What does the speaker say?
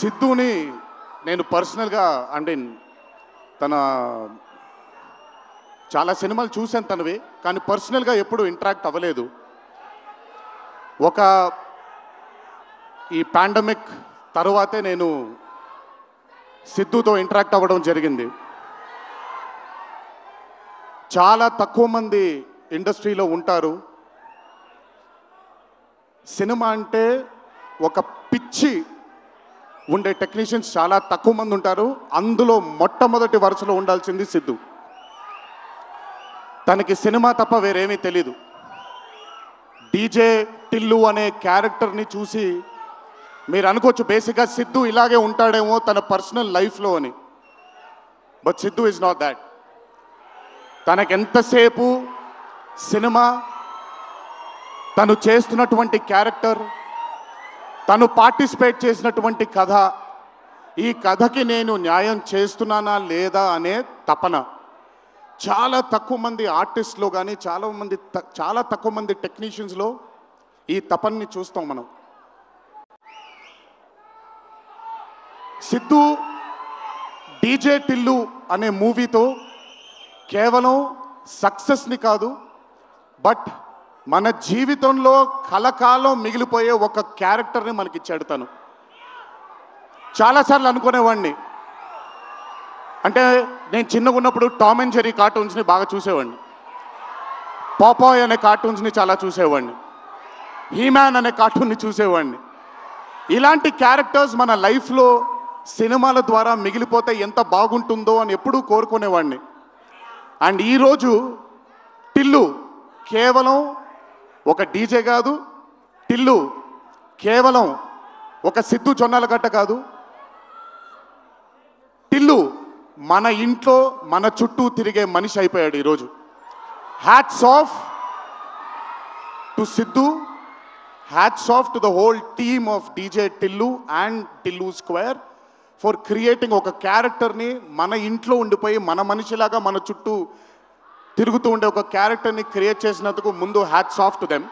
సిద్ధుని నేను పర్సనల్గా అంటే తన చాలా సినిమాలు చూశాను తనవి, కానీ పర్సనల్గా ఎప్పుడు ఇంటరాక్ట్ అవ్వలేదు. ఒక ఈ పాండమిక్ తరువాతే నేను సిద్ధుతో ఇంటరాక్ట్ అవ్వడం జరిగింది. చాలా తక్కువ మంది ఇండస్ట్రీలో ఉంటారు. సినిమా అంటే ఒక పిచ్చి ఉండే టెక్నీషియన్స్ చాలా తక్కువ మంది ఉంటారు. అందులో మొట్టమొదటి వరుసలో ఉండాల్సింది సిద్ధు. తనకి సినిమా తప్ప వేరేమీ తెలీదు. డీజే టిల్లు అనే క్యారెక్టర్ని చూసి మీరు అనుకోవచ్చు బేసిక్గా సిద్ధు ఇలాగే ఉంటాడేమో తన పర్సనల్ లైఫ్లో అని. But Siddhu is not that. తనకెంతసేపు సినిమా, తను చేస్తున్నటువంటి క్యారెక్టర్, తను పార్టిసిపేట్ చేసినటువంటి కథ, ఈ కథకి నేను న్యాయం చేస్తున్నానా లేదా అనే తపన. చాలా తక్కువ మంది ఆర్టిస్ట్లో కానీ చాలా తక్కువ మంది టెక్నీషియన్స్లో ఈ తపనని చూస్తాం మనం. సిద్ధు డీజే టిల్లు అనే మూవీతో కేవలం సక్సెస్ని కాదు, బట్ మన జీవితంలో కలకాలం మిగిలిపోయే ఒక క్యారెక్టర్ని మనకిచ్చాడు తను. చాలాసార్లు అనుకునేవాడిని, అంటే నేను చిన్నగా ఉన్నప్పుడు టామ్ అండ్ జెర్రీ కార్టూన్స్ని బాగా చూసేవాడిని, పాపాయ్ అనే కార్టూన్స్ని చాలా చూసేవాడిని, హీమ్యాన్ అనే కార్టూన్ని చూసేవాడిని. ఇలాంటి క్యారెక్టర్స్ మన లైఫ్లో సినిమాల ద్వారా మిగిలిపోతే ఎంత బాగుంటుందో అని ఎప్పుడూ కోరుకునేవాడిని. అండ్ ఈరోజు టిల్లు కేవలం ఒక డీజే కాదు, టిల్లు కేవలం ఒక సిద్ధు జొన్నలగడ్డ కాదు, టిల్లు మన ఇంట్లో మన చుట్టూ తిరిగే మనిషి అయిపోయాడు ఈరోజు. Hats off to Siddhu, hats off to the whole team of DJ Tillu and Tillu square for creating ఒక క్యారెక్టర్ని మన ఇంట్లో ఉండిపోయి మన మనిషిలాగా మన చుట్టూ తిరుగుతూ ఉండే ఒక క్యారెక్టర్ని క్రియేట్ చేసినందుకు ముందు హ్యాట్స్ ఆఫ్ టు దెమ్.